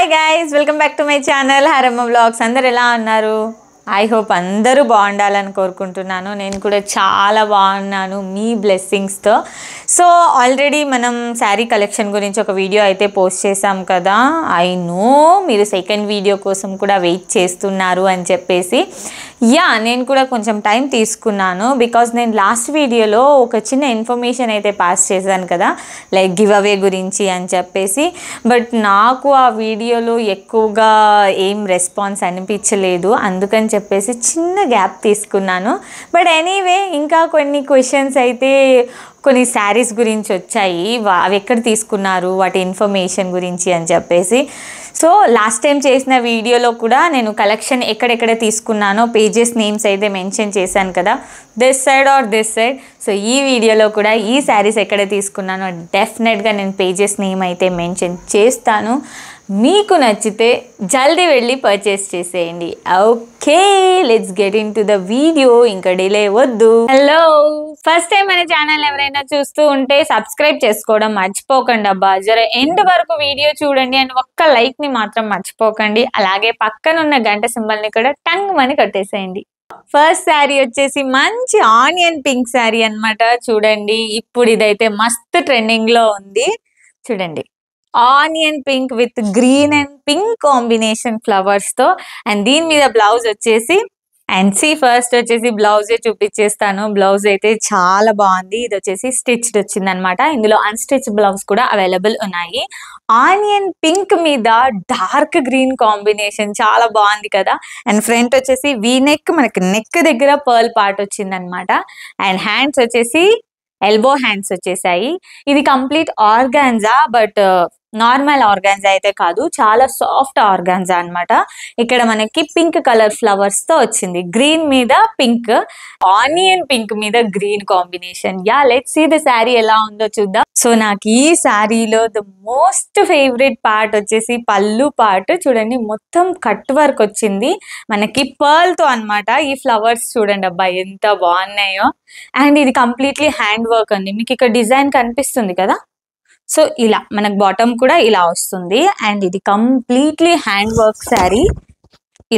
Hi guys, welcome back to my channel Haramma vlogs. అందరు ఎలా ఉన్నారు? ఐ హోప్ అందరూ బాగుండాలని కోరుకుంటున్నాను. నేను కూడా చాలా బాగున్నాను మీ బ్లెస్సింగ్స్తో. సో ఆల్రెడీ మనం శారీ కలెక్షన్ గురించి ఒక వీడియో అయితే పోస్ట్ చేసాం కదా. ఐ నో మీరు సెకండ్ వీడియో కోసం కూడా వెయిట్ చేస్తున్నారు అని చెప్పేసి. నేను కూడా కొంచెం టైం తీసుకున్నాను బికాజ్ నేను లాస్ట్ వీడియోలో ఒక చిన్న ఇన్ఫర్మేషన్ అయితే పాస్ చేశాను కదా, లైక్ గివ్ అవే గురించి అని చెప్పేసి. బట్ నాకు ఆ వీడియోలో ఎక్కువగా ఏం రెస్పాన్స్ అనిపించలేదు, అందుకని చెప్పేసి చిన్న గ్యాప్ తీసుకున్నాను. బట్ ఎనీవే ఇంకా కొన్ని క్వశ్చన్స్ అయితే కొన్ని శారీస్ గురించి వచ్చాయి, అవి ఎక్కడ తీసుకున్నారు వాటి ఇన్ఫర్మేషన్ గురించి అని చెప్పేసి. సో లాస్ట్ టైం చేసిన వీడియోలో కూడా నేను కలెక్షన్ ఎక్కడెక్కడ తీసుకున్నానో పేజెస్ నేమ్స్ అయితే మెన్షన్ చేశాను కదా, this side or this side. So ఈ వీడియోలో కూడా ఈ శారీస్ ఎక్కడ తీసుకున్నానో డెఫినెట్గా నేను పేజెస్ నేమ్ అయితే మెన్షన్ చేస్తాను. మీకు నచ్చితే జల్దీ వెళ్ళి పర్చేస్ చేసేయండి. Okay, let's get in to the video. ఇంకా డిలే వద్దు. హలో, ఫస్ట్ టైం మన ఛానల్ ఎవరైనా చూస్తూ ఉంటే సబ్స్క్రైబ్ చేసుకోవడం మర్చిపోకండి అబ్బా. జర ఎండ్ వరకు వీడియో చూడండి అండ్ ఒక్క లైక్ ని మాత్రం మర్చిపోకండి. అలాగే పక్కనున్న గంట సింబల్ ని కూడా టంగ్ మని కట్టేసేయండి. ఫస్ట్ శారీ వచ్చేసి మంచి ఆనియన్ పింక్ శారీ అన్నమాట. చూడండి, ఇప్పుడు ఇదైతే మస్తు ట్రెండింగ్ లో ఉంది. చూడండి, onion pink with green and pink combination flowers తో. అండ్ దీని మీద బ్లౌజ్ వచ్చేసి ఫస్ట్ వచ్చేసి బ్లౌజే చూపించేస్తాను. బ్లౌజ్ అయితే చాలా బాగుంది. ఇది వచ్చేసి స్టిచ్డ్ వచ్చింది అనమాట. ఇందులో అన్స్టిచ్ బ్లౌజ్ కూడా అవైలబుల్ ఉన్నాయి. ఆనియన్ పింక్ మీద డార్క్ గ్రీన్ కాంబినేషన్ చాలా బాగుంది కదా. అండ్ ఫ్రంట్ వచ్చేసి వీ నెక్, మనకి నెక్ దగ్గర పర్ల్ పార్ట్ వచ్చింది అనమాట. అండ్ హ్యాండ్స్ వచ్చేసి ఎల్బో హ్యాండ్స్ వచ్చేసాయి. ఇది complete organza, but normal organza అయితే కాదు, చాలా సాఫ్ట్ ఆర్గాన్జా అన్నమాట. ఇక్కడ మనకి పింక్ కలర్ ఫ్లవర్స్ తో వచ్చింది, గ్రీన్ మీద పింక్, ఆనియన్ పింక్ మీద green combination. Let's see the sari ఎలా ఉందో చూద్దాం. సో నాకు ఈ శారీలో ద మోస్ట్ ఫేవరెట్ పార్ట్ వచ్చేసి పళ్ళు పార్ట్. చూడండి, మొత్తం కట్ వర్క్ వచ్చింది మనకి పర్ల్ తో అన్నమాట. ఈ ఫ్లవర్స్ చూడండి అబ్బా ఎంత బాగున్నాయో. అండ్ ఇది కంప్లీట్లీ హ్యాండ్ వర్క్ అండి. మీకు ఇక్కడ డిజైన్ కనిపిస్తుంది కదా. సో ఇలా మనకు బాటమ్ కూడా ఇలా వస్తుంది. అండ్ ఇది కంప్లీట్లీ హ్యాండ్ వర్క్ శారీ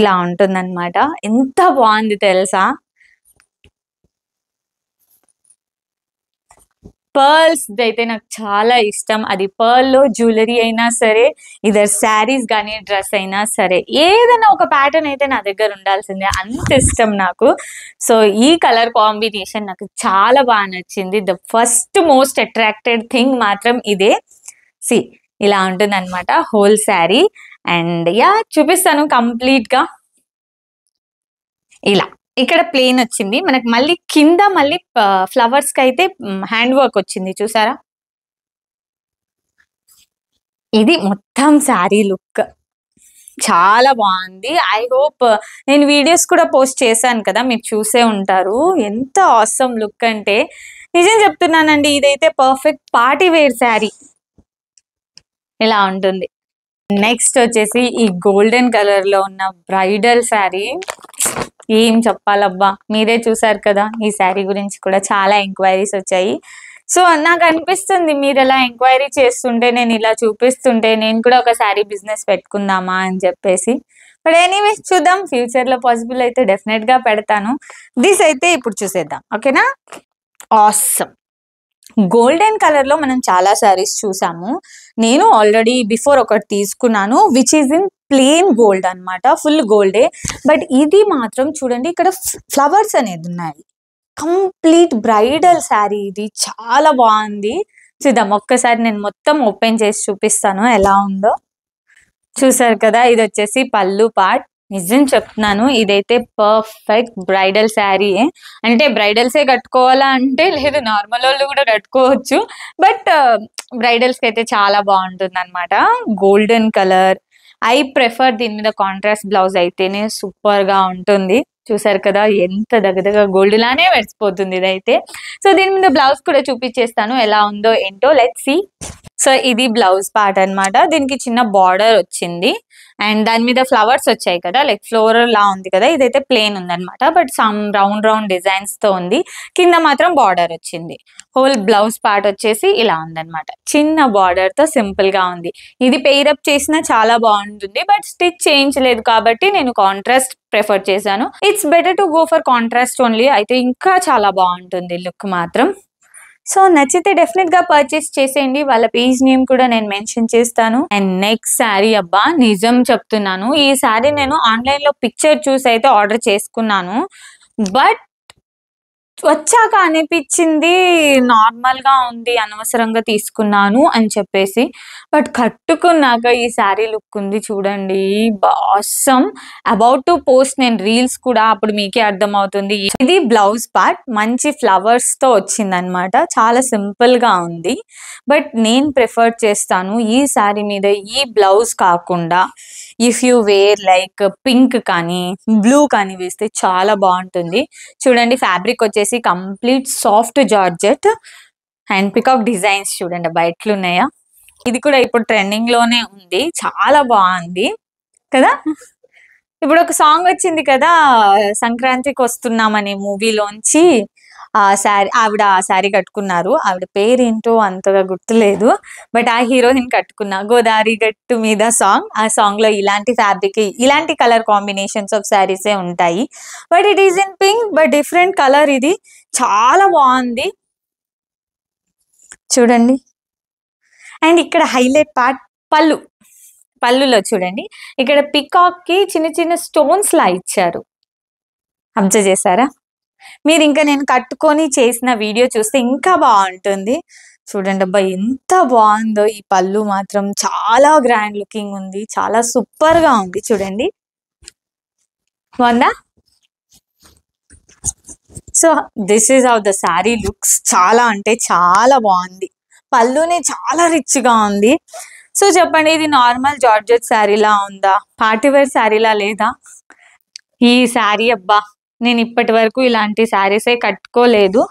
ఇలా ఉంటుంది అనమాట. ఎంత బాగుంది తెలుసా. పర్ల్స్ అయితే నాకు చాలా ఇష్టం. అది పర్ల్ లో జ్యువెలరీ అయినా సరే, ఇదర్ శారీస్ కానీ డ్రెస్ అయినా సరే, ఏదైనా ఒక ప్యాటర్న్ అయితే నా దగ్గర ఉండాల్సిందే, అంత ఇష్టం నాకు. సో ఈ కలర్ కాంబినేషన్ నాకు చాలా బాగా నచ్చింది. The first most attracted thing మాత్రం ఇదే. సి ఇలా ఉంటుంది అనమాట హోల్ శారీ. అండ్ చూపిస్తాను కంప్లీట్ గా. ఇలా ఇక్కడ ప్లేన్ వచ్చింది మనకి, మళ్ళీ కింద మళ్ళీ ఫ్లవర్స్ కి అయితే హ్యాండ్ వర్క్ వచ్చింది చూసారా. ఇది మొత్తం శారీ లుక్ చాలా బాగుంది. ఐ హోప్ నేను వీడియోస్ కూడా పోస్ట్ చేశాను కదా, మీరు చూసే ఉంటారు. ఎంత ఆసమ్ లుక్ అంటే నిజం చెప్తున్నానండి, ఇదైతే పర్ఫెక్ట్ పార్టీ వేర్ శారీ ఇలా ఉంటుంది. నెక్స్ట్ వచ్చేసి ఈ గోల్డెన్ కలర్ లో ఉన్న బ్రైడల్ శారీ. ఏం చెప్పాలబ్బా, మీరే చూసారు కదా. ఈ శారీ గురించి కూడా చాలా ఎంక్వైరీస్ వచ్చాయి. సో నాకు అనిపిస్తుంది, మీరు ఎలా ఎంక్వైరీ చేస్తుంటే, నేను ఇలా చూపిస్తుంటే, నేను కూడా ఒక శారీ బిజినెస్ పెట్టుకుందామా అని చెప్పేసి. బట్ ఎనీవే చూద్దాం, ఫ్యూచర్ లో పాసిబుల్ అయితే డెఫినెట్ గా పెడతాను. దిస్ అయితే ఇప్పుడు చూసేద్దాం, ఓకేనా. ఆసమ్ గోల్డెన్ కలర్ లో మనం చాలా శారీస్ చూసాము. నేను ఆల్రెడీ బిఫోర్ ఒకటి తీసుకున్నాను, which is in plain gold అన్నమాట, ఫుల్ గోల్డే. బట్ ఇది మాత్రం చూడండి, ఇక్కడ ఫ్లవర్స్ అనేది ఉన్నాయి. కంప్లీట్ బ్రైడల్ శారీ, ఇది చాలా బాగుంది. చూద్దాం ఒక్కసారి, నేను మొత్తం ఓపెన్ చేసి చూపిస్తాను ఎలా ఉందో. చూసారు కదా, ఇది వచ్చేసి పళ్ళు పార్ట్. నిజం చెప్తున్నాను, ఇదైతే పర్ఫెక్ట్ బ్రైడల్ శారీ. అంటే బ్రైడల్సే కట్టుకోవాలా అంటే లేదు, నార్మల్ వాళ్ళు కూడా కట్టుకోవచ్చు. బట్ బ్రైడల్స్ కి అయితే చాలా బాగుంటుంది అనమాట. గోల్డెన్ కలర్, ఐ ప్రిఫర్ దీని మీద కాంట్రాస్ట్ బ్లౌజ్ అయితేనే సూపర్ గా ఉంటుంది. చూసారు కదా, ఎంత దగ్గరగా గోల్డ్ లానే వెడిసిపోతుంది ఇదైతే. సో దీని మీద బ్లౌజ్ కూడా చూపించేస్తాను ఎలా ఉందో ఏంటో. Let's see. సో ఇది బ్లౌజ్ పార్ట్ అన్నమాట. దీనికి చిన్న బార్డర్ వచ్చింది. అండ్ దాని మీద ఫ్లవర్స్ వచ్చాయి కదా, లైక్ ఫ్లోరల్ లా ఉంది కదా, ఇదైతే ప్లేన్ ఉందన్నమాట. But some round round designs తో ఉంది. కింద మాత్రం బార్డర్ వచ్చింది. హోల్ బ్లౌజ్ పార్ట్ వచ్చేసి ఇలా ఉందన్నమాట. చిన్న బార్డర్ తో సింపుల్ గా ఉంది. ఇది పెయిరప్ చేసినా చాలా బాగుంటుంది, బట్ స్టిచ్ చేయించలేదు కాబట్టి నేను కాంట్రాస్ట్ ప్రిఫర్ చేశాను. It's better to go for contrast only, అయితే ఇంకా చాలా బాగుంటుంది లుక్ మాత్రం. సో నచ్చితే డెఫినెట్ గా పర్చేస్ చేసేయండి. వాళ్ళ పేజ్ నేమ్ కూడా నేను మెన్షన్ చేస్తాను. అండ్ నెక్స్ట్ శారీ, అబ్బా నిజం చెప్తున్నాను, ఈ శారీ నేను ఆన్లైన్ లో పిక్చర్ చూసి అయితే ఆర్డర్ చేసుకున్నాను. బట్ వచ్చాక అనిపించింది నార్మల్ గా ఉంది, అనవసరంగా తీసుకున్నాను అని చెప్పేసి. బట్ కట్టుకున్నాక ఈ శారీ లుక్ ఉంది చూడండి, ఆసమ్. అబౌట్ టు పోస్ట్ నేను రీల్స్ కూడా, అప్పుడు మీకే అర్థమవుతుంది. ఇది బ్లౌజ్ పార్ట్ మంచి ఫ్లవర్స్ తో వచ్చింది అనమాట. చాలా సింపుల్ గా ఉంది. బట్ నేను ప్రిఫర్ చేస్తాను ఈ శారీ మీద ఈ బ్లౌజ్ కాకుండా if you wear like pink కానీ బ్లూ కానీ వేస్తే చాలా బాగుంటుంది. చూడండి ఫ్యాబ్రిక్ వచ్చేసి complete soft georgette and peacock designs చూడండి అబ్బా ఎట్లున్నాయా. ఇది కూడా ఇప్పుడు ట్రెండింగ్ లోనే ఉంది, చాలా బాగుంది కదా. ఇప్పుడు ఒక సాంగ్ వచ్చింది కదా, సంక్రాంతికి వస్తున్నామనే మూవీలోంచి ఆవిడ ఆ శారీ కట్టుకున్నారు. ఆవిడ పేరేంటో అంతగా గుర్తులేదు, బట్ ఆ హీరోయిన్ కట్టుకున్నా. గోదావరి గట్టు మీద సాంగ్, ఆ సాంగ్ లో ఇలాంటి ఫ్యాబ్రిక్, ఇలాంటి కలర్ కాంబినేషన్స్ ఆఫ్ శారీసే ఉంటాయి. But it is in pink, but different colour. ఇది చాలా బాగుంది చూడండి. అండ్ ఇక్కడ హైలైట్ పార్ట్ పళ్ళులో చూడండి, ఇక్కడ పికాక్ కి చిన్న చిన్న స్టోన్స్ లా ఇచ్చారు. అబ్జర్వ్ చేశారా మీరు? ఇంకా నేను కట్టుకొని చేసిన వీడియో చూస్తే ఇంకా బాగుంటుంది. చూడండి అబ్బా ఎంత బాగుందో. ఈ పళ్ళు మాత్రం చాలా గ్రాండ్ లుకింగ్ ఉంది, చాలా సూపర్ గా ఉంది. చూడండి బాగుందా? So this is how the sari looks. చాలా అంటే చాలా బాగుంది. పళ్ళుని చాలా రిచ్ గా ఉంది. సో చెప్పండి, ఇది నార్మల్ జార్జెట్ శారీలా ఉందా, పార్టీవేర్ శారీలా లేదా? ఈ శారీ అబ్బా నేను ఇప్పటి వరకు ఇలాంటి శారీసే కట్టుకోలేదు.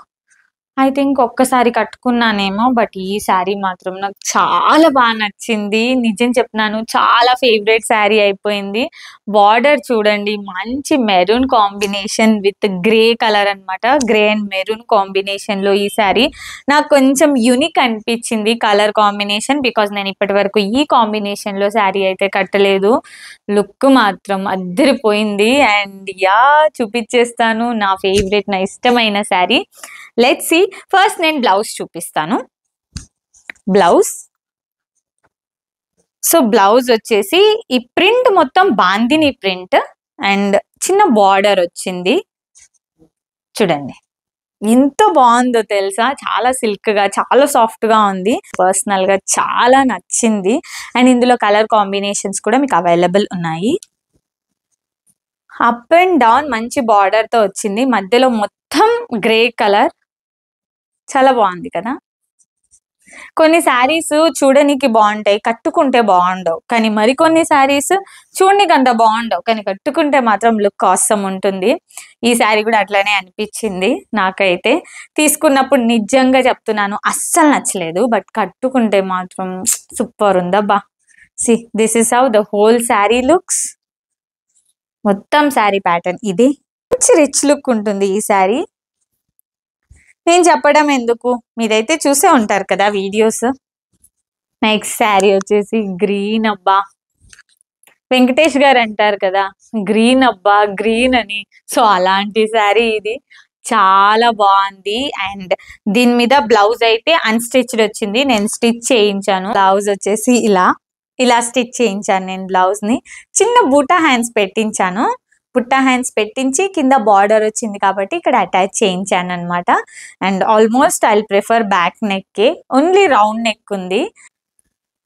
ఐ థింక్ ఒక్కసారి కట్టుకున్నానేమో. బట్ ఈ శారీ మాత్రం నాకు చాలా బాగా నచ్చింది. నిజం చెప్తున్నాను, చాలా ఫేవరెట్ శారీ అయిపోయింది. బార్డర్ చూడండి, మంచి maroon combination with grey colour అన్నమాట. గ్రే అండ్ మెరూన్ కాంబినేషన్ లో ఈ శారీ నాకు కొంచెం యూనిక్ అనిపించింది కలర్ కాంబినేషన్, బికాస్ నేను ఇప్పటి వరకు ఈ కాంబినేషన్ లో శారీ అయితే కట్టలేదు. లుక్ మాత్రం అద్దరిపోయింది. అండ్ చూపించేస్తాను నా ఫేవరెట్, నా ఇష్టమైన శారీ. Let's see. ఫస్ట్ నేను బ్లౌజ్ చూపిస్తాను. బ్లౌజ్, సో బ్లౌజ్ వచ్చేసి ఈ ప్రింట్ మొత్తం బాందిని ప్రింట్ అండ్ చిన్న బార్డర్ వచ్చింది. చూడండి ఎంత బాగుందో తెలుసా, చాలా సిల్క్ గా చాలా సాఫ్ట్ గా ఉంది. పర్సనల్ గా చాలా నచ్చింది. అండ్ ఇందులో కలర్ కాంబినేషన్స్ కూడా మీకు అవైలబుల్ ఉన్నాయి. అప్ అండ్ డౌన్ మంచి బార్డర్ తో వచ్చింది, మధ్యలో మొత్తం గ్రే కలర్. చాలా బాగుంది కదా. కొన్ని శారీస్ చూడడానికి బాగుంటాయి, కట్టుకుంటే బాగుండవు. కానీ మరికొన్ని శారీస్ చూడడానికి అంత బాగుండవు, కానీ కట్టుకుంటే మాత్రం లుక్ ఆసమ్ ఉంటుంది. ఈ శారీ కూడా అట్లానే అనిపించింది నాకైతే. తీసుకున్నప్పుడు నిజంగా చెప్తున్నాను అస్సలు నచ్చలేదు, బట్ కట్టుకుంటే మాత్రం సూపర్ ఉందబ్బా. See this is how the whole sari looks. మొత్తం శారీ ప్యాటర్న్ ఇది. మంచి రిచ్ లుక్ ఉంటుంది ఈ శారీ. నేను చెప్పడం ఎందుకు, మీరైతే చూసే ఉంటారు కదా వీడియోస్. నెక్స్ట్ శారీ వచ్చేసి గ్రీన్. అబ్బా వెంకటేష్ గారు అంటారు కదా గ్రీన్ అబ్బా గ్రీన్ అని, సో అలాంటి శారీ ఇది. చాలా బాగుంది. అండ్ దీని మీద బ్లౌజ్ అయితే అన్స్టిచ్డ్ వచ్చింది, నేను స్టిచ్ చేయించాను. బ్లౌజ్ వచ్చేసి ఇలా స్టిచ్ చేయించాను నేను. బ్లౌజ్ ని చిన్న బూటా హ్యాండ్స్ పెట్టించాను. బుట్టా హ్యాండ్స్ పెట్టించి కింద బార్డర్ వచ్చింది కాబట్టి ఇక్కడ అటాచ్ చేయించాను అనమాట. And almost I prefer back neck, only round neck ఉంది.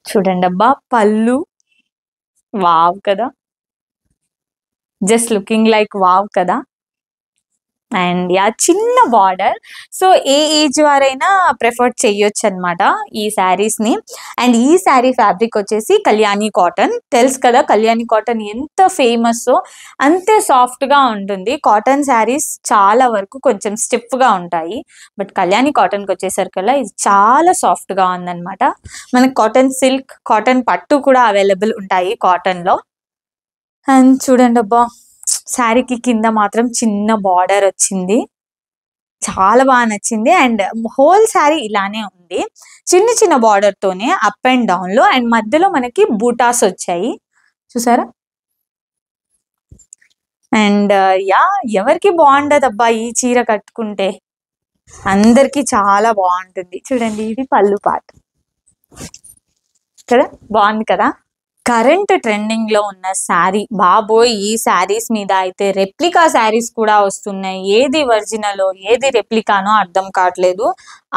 చూడండి అబ్బా పళ్ళు, వావ్ కదా, జస్ట్ లుకింగ్ లైక్ వావ్ కదా. అండ్ చిన్న బార్డర్. సో ఏ ఏజ్ వారైనా ప్రిఫర్ చేయొచ్చు అనమాట ఈ శారీస్ ని. అండ్ ఈ శారీ ఫ్యాబ్రిక్ వచ్చేసి కళ్యాణి కాటన్. తెలుసు కదా కళ్యాణి కాటన్ ఎంత ఫేమస్, అంతే సాఫ్ట్ గా ఉంటుంది. కాటన్ శారీస్ చాలా వరకు కొంచెం స్టిఫ్ గా ఉంటాయి, బట్ కళ్యాణి కాటన్ కి వచ్చేసరికల్లా ఇది చాలా సాఫ్ట్ గా ఉందన్నమాట. మనకి కాటన్ సిల్క్, కాటన్ పట్టు కూడా అవైలబుల్ ఉంటాయి కాటన్ లో. అండ్ చూడండి అబ్బా, శారీకి కింద మాత్రం చిన్న బార్డర్ వచ్చింది, చాలా బాగా నచ్చింది. అండ్ హోల్ శారీ ఇలానే ఉంది, చిన్న చిన్న బార్డర్ తోనే అప్ అండ్ డౌన్ లో, అండ్ మధ్యలో మనకి బూటాస్ వచ్చాయి చూసారా. అండ్ యా, ఎవరికి బాగుండదబ్బా ఈ చీర కట్టుకుంటే, అందరికి చాలా బాగుంటుంది. చూడండి, ఇది పళ్ళు పాట కదా, బాగుంది కదా. కరెంట్ ట్రెండింగ్ లో ఉన్న శారీ బాబోయ్, ఈ శారీస్ మీద అయితే రెప్లికా శారీస్ కూడా వస్తున్నాయి. ఏది ఒరిజినల్ ఏది రెప్లికానో అర్థం కావట్లేదు.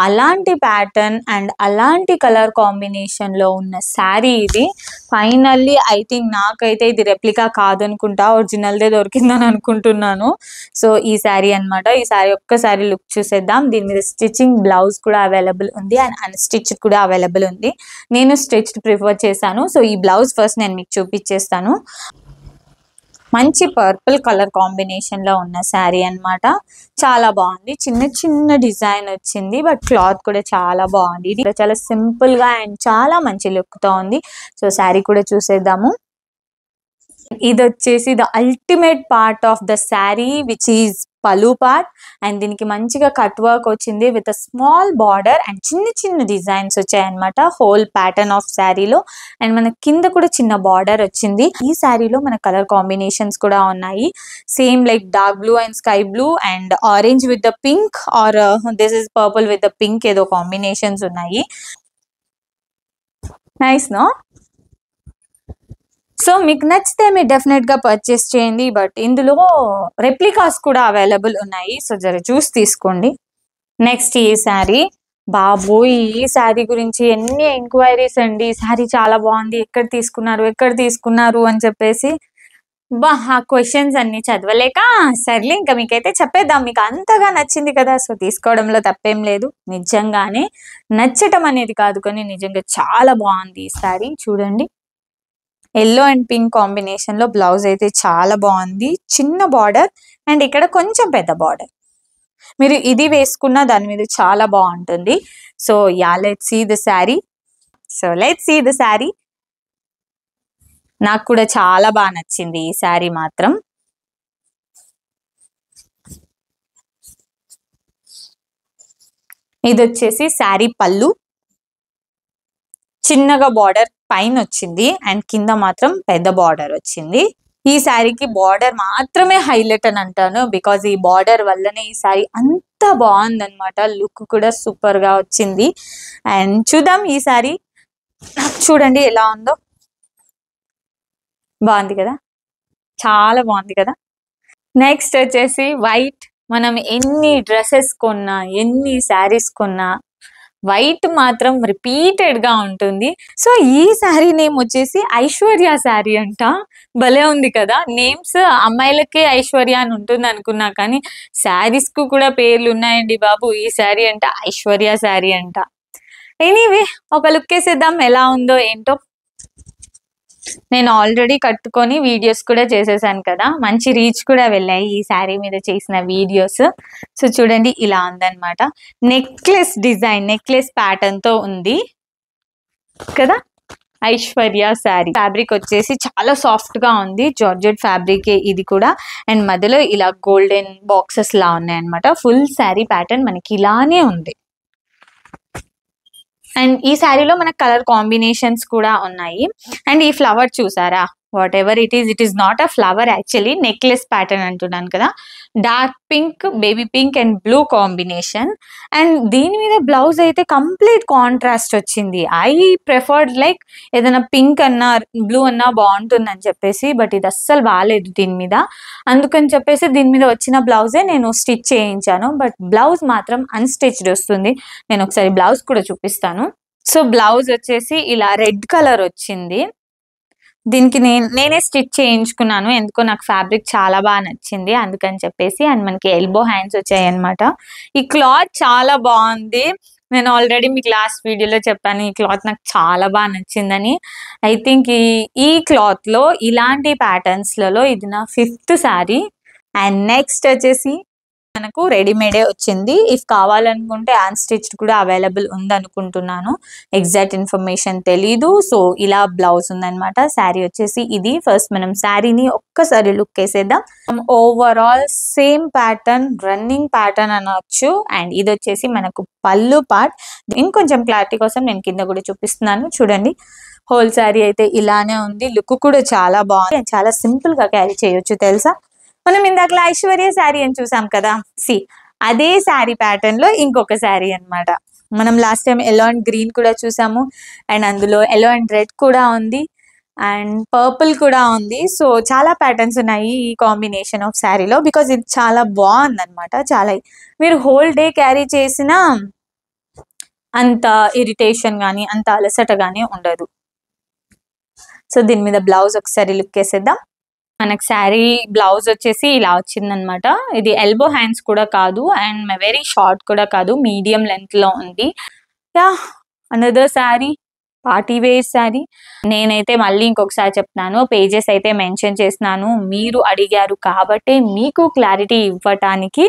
అలాంటి ప్యాటర్న్ అండ్ అలాంటి కలర్ కాంబినేషన్ లో ఉన్న శారీ ఇది. ఫైనల్లీ ఐ థింక్ నాకైతే ఇది రెప్లికా కాదనుకుంటా, ఒరిజినల్దే దొరికిందని అనుకుంటున్నాను. సో ఈ శారీ అన్నమాట. ఈ శారీ ఒక్కసారి లుక్ చూసేద్దాం. దీని మీద స్టిచ్చింగ్ బ్లౌజ్ కూడా అవైలబుల్ ఉంది అండ్ అన్స్టిచ్డ్ కూడా అవైలబుల్ ఉంది. నేను స్టిచ్డ్ ప్రిఫర్ చేశాను. సో ఈ బ్లౌజ్ ఫస్ట్ నేను మీకు చూపించేస్తాను. మంచి పర్పుల్ కలర్ కాంబినేషన్ లో ఉన్న శారీ అన్నమాట. చాలా బాగుంది, చిన్న చిన్న డిజైన్ వచ్చింది, బట్ క్లాత్ కూడా చాలా బాగుంది. ఇది చాలా సింపుల్ గా అండ్ చాలా మంచి లుక్ తో ఉంది. సో శారీ కూడా చూసేద్దాము. ఇది వచ్చేసి the ultimate part of the sari which is పలు పార్ట్. అండ్ దీనికి మంచిగా కట్ వర్క్ వచ్చింది with a small border and చిన్న చిన్న డిజైన్స్ వచ్చాయన్నమాట హోల్ ప్యాటర్న్ ఆఫ్ శారీలో. అండ్ మన కింద కూడా చిన్న బార్డర్ వచ్చింది. ఈ శారీలో మన కలర్ కాంబినేషన్స్ కూడా ఉన్నాయి, same like dark blue and sky blue and orange with the pink, or this is purple with the pink, ఏదో కాంబినేషన్స్ ఉన్నాయి. Nice no. సో మీకు నచ్చితే మీరు డెఫినెట్ గా పర్చేస్ చేయండి. బట్ ఇందులో రెప్లికాస్ కూడా అవైలబుల్ ఉన్నాయి, సో జర చూసి తీసుకోండి. నెక్స్ట్ ఈ శారీ, బాబోయ్ ఈ శారీ గురించి ఎన్ని ఎంక్వైరీస్ అండి. ఈ శారీ చాలా బాగుంది, ఎక్కడ తీసుకున్నారు అని చెప్పేసి బా, ఆ క్వశ్చన్స్ అన్ని చదవలేక సర్లే ఇంకా మీకైతే చెప్పేద్దాం. మీకు అంతగా నచ్చింది కదా, సో తీసుకోవడంలో తప్పేం లేదు. నిజంగానే నచ్చటం అనేది కాదు, కానీ నిజంగా చాలా బాగుంది ఈ శారీ. చూడండి, ఎల్లో అండ్ పింక్ కాంబినేషన్ లో బ్లౌజ్ అయితే చాలా బాగుంది, చిన్న బార్డర్ అండ్ ఇక్కడ కొంచెం పెద్ద బార్డర్. మీరు ఇది వేసుకున్న దాని మీద చాలా బాగుంటుంది. So yeah, let's see the sari. నాకు కూడా చాలా బాగా నచ్చింది ఈ శారీ మాత్రం. ఇది వచ్చేసి శారీ పళ్ళు, చిన్నగా బార్డర్ పైన వచ్చింది అండ్ కింద మాత్రం పెద్ద బార్డర్ వచ్చింది. ఈ శారీకి బార్డర్ మాత్రమే హైలైట్ అని అంటాను, బికాజ్ ఈ బార్డర్ వల్లనే ఈ శారీ అంత బాగుంది అనమాట. లుక్ కూడా సూపర్ గా వచ్చింది. అండ్ చూద్దాం ఈ శారీ, చూడండి ఎలా ఉందో. బాగుంది కదా, చాలా బాగుంది కదా. నెక్స్ట్ వచ్చేసి వైట్. మనం ఎన్ని డ్రెస్సెస్ కొన్నా, ఎన్ని శారీస్ కొన్నా వైట్ మాత్రం రిపీటెడ్ గా ఉంటుంది. సో ఈ శారీ నేమ్ వచ్చేసి ఐశ్వర్య శారీ అంట. భలే ఉంది కదా, నేమ్స్ అమ్మాయిలకే ఐశ్వర్య అని ఉంటుంది అనుకున్నా, కానీ శారీస్ కు కూడా పేర్లు ఉన్నాయండి బాబు. ఈ శారీ అంట ఐశ్వర్య శారీ అంట. ఎనీవే, ఒక లుక్ వేసేద్దాం ఎలా ఉందో ఏంటో. నేను ఆల్రెడీ కట్టుకొని వీడియోస్ కూడా చేసేసాను కదా, మంచి రీచ్ కూడా వెళ్ళాయి ఈ శారీ మీద చేసిన వీడియోస్. సో చూడండి, ఇలా ఉందన్నమాట. నెక్లెస్ డిజైన్, నెక్లెస్ ప్యాటర్న్ తో ఉంది కదా ఐశ్వర్య శారీ. ఫ్యాబ్రిక్ వచ్చేసి చాలా సాఫ్ట్ గా ఉంది, జార్జెట్ ఫ్యాబ్రిక్ ఇది కూడా. అండ్ మధ్యలో ఇలా గోల్డెన్ బాక్సెస్ లా ఉన్నాయి అనమాట. ఫుల్ శారీ ప్యాటర్న్ మనకి ఇలానే ఉంది. అండ్ ఈ శారీలో మనకు కలర్ కాంబినేషన్స్ కూడా ఉన్నాయి. అండ్ ఈ ఫ్లవర్ చూసారా, what ever it is not a flower, actually necklace pattern అంటున్నాను కదా. Dark pink, baby pink and blue combination. And దీని మీద బ్లౌజ్ అయితే కంప్లీట్ కాంట్రాస్ట్ వచ్చింది. ఐ ప్రిఫర్డ్ లైక్ ఏదైనా పింక్ అన్నా బ్లూ అన్నా బాగుంటుంది అని చెప్పేసి, బట్ ఇది అస్సలు బాగాలేదు దీని మీద. అందుకని చెప్పేసి దీని మీద వచ్చిన బ్లౌజే నేను స్టిచ్ చేయించాను, బట్ బ్లౌజ్ మాత్రం అన్స్టిచ్డ్ వస్తుంది. నేను ఒకసారి బ్లౌజ్ కూడా చూపిస్తాను. సో బ్లౌజ్ వచ్చేసి ఇలా రెడ్ కలర్ వచ్చింది. దీనికి నేనే స్టిచ్ చేయించుకున్నాను, ఎందుకో నాకు ఫ్యాబ్రిక్ చాలా బాగా నచ్చింది అందుకని చెప్పేసి. అండ్ మనకి ఎల్బో హ్యాండ్స్ వచ్చాయి అనమాట. ఈ క్లాత్ చాలా బాగుంది. నేను ఆల్రెడీ మీకు లాస్ట్ వీడియోలో చెప్పాను ఈ క్లాత్ నాకు చాలా బాగా నచ్చిందని. ఐ థింక్ ఈ క్లాత్ లో ఇలాంటి ప్యాటర్న్స్ లలో ఇది నా 5th శారీ. అండ్ నెక్స్ట్ వచ్చేసి మనకు రెడీమేడే వచ్చింది. ఇఫ్ కావాలనుకుంటే అన్‌స్టిచ్డ్ కూడా అవైలబుల్ ఉందనుకుంటున్నాను. ఎగ్జాక్ట్ ఇన్ఫర్మేషన్ తెలీదు. సో, ఇలా బ్లౌజ్ ఉందనమాట. శారీ వచ్చేసి ఇది. ఫస్ట్ మనం శారీని ఒక్కసారి లుక్ ఏసేద్దాం. Overall same pattern, running pattern అనొచ్చు. అండ్ ఇదొచ్చేసి మనకు పళ్ళు పార్ట్. ఇంకొంచెం క్లారిటీ కోసం నేను కింద కూడా చూపిస్తున్నాను చూడండి. హోల్ శారీ అయితే ఇలానే ఉంది. లుక్ కూడా చాలా బాగుంది. చాలా సింపుల్ గా క్యారీ చేయొచ్చు తెలుసా. మనం ఇందాక ఐశ్వర్య శారీ అని చూసాం కదా, అదే శారీ ప్యాటర్న్ లో ఇంకొక శారీ అన్నమాట. మనం last time yellow and green కూడా చూసాము. అండ్ అందులో ఎల్లో అండ్ రెడ్ కూడా ఉంది. అండ్ పర్పుల్ కూడా ఉంది. సో చాలా ప్యాటర్న్స్ ఉన్నాయి ఈ కాంబినేషన్ ఆఫ్ శారీలో. బికాజ్ ఇది చాలా బాగుంది అనమాట. చాలా మీరు హోల్ డే క్యారీ చేసిన అంత ఇరిటేషన్ కానీ అంత అలసట కానీ ఉండదు. సో దీని మీద బ్లౌజ్ ఒకసారి లుక్ వేసేద్దాం. మనకు శారీ బ్లౌజ్ వచ్చేసి ఇలా వచ్చిందనమాట. ఇది ఎల్బో హ్యాండ్స్ కూడా కాదు అండ్ వెరీ షార్ట్ కూడా కాదు, మీడియం లెంత్ లో ఉంది. Yeah, another sari, party wear sari. నేనైతే మళ్ళీ ఇంకొకసారి చెప్తున్నాను, పేజెస్ అయితే మెన్షన్ చేస్తున్నాను. మీరు అడిగారు కాబట్టి మీకు క్లారిటీ ఇవ్వటానికి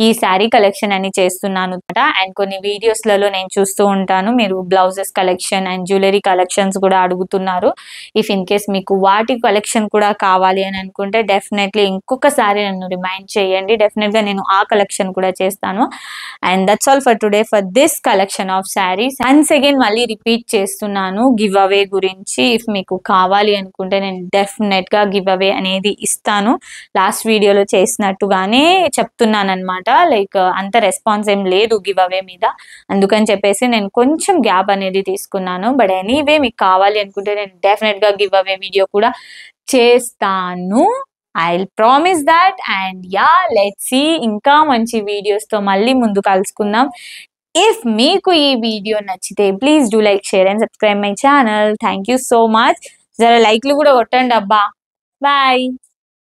ఈ శారీ కలెక్షన్ అని చేస్తున్నాను అనమాట. అండ్ కొన్ని వీడియోస్లలో నేను చూస్తూ ఉంటాను, మీరు blouses collection and jewellery collections కూడా అడుగుతున్నారు. ఇఫ్ ఇన్ కేస్ మీకు వాటి కలెక్షన్ కూడా కావాలి అని అనుకుంటే డెఫినెట్లీ ఇంకొకసారి నన్ను రిమైండ్ చేయండి. డెఫినెట్గా నేను ఆ కలెక్షన్ కూడా చేస్తాను. And that's all for today for this collection of saris. Once again మళ్ళీ రిపీట్ చేస్తున్నాను గివ్ అవే గురించి. ఇఫ్ మీకు కావాలి అనుకుంటే నేను డెఫినెట్ గా గివ్ అవే అనేది ఇస్తాను. లాస్ట్ వీడియోలో చేసినట్టుగానే చెప్తున్నాను అనమాట. లైక్ అంత రెస్పాన్స్ ఏం లేదు గివ్ అవే మీద, అందుకని చెప్పేసి నేను కొంచెం గ్యాప్ అనేది తీసుకున్నాను. బట్ ఎనీవే మీకు కావాలి అనుకుంటే నేను డెఫినెట్ గా గివ్ అవే వీడియో కూడా చేస్తాను. I'll promise that. And yeah, let's see ఇంకా మంచి వీడియోస్ తో మళ్ళీ ముందు కలుసుకుందాం. ఇఫ్ మీకు ఈ వీడియో నచ్చితే please do like, share and subscribe my channel. Thank you so much. జర లైక్లు కూడా కొట్టండి అబ్బా. బాయ్.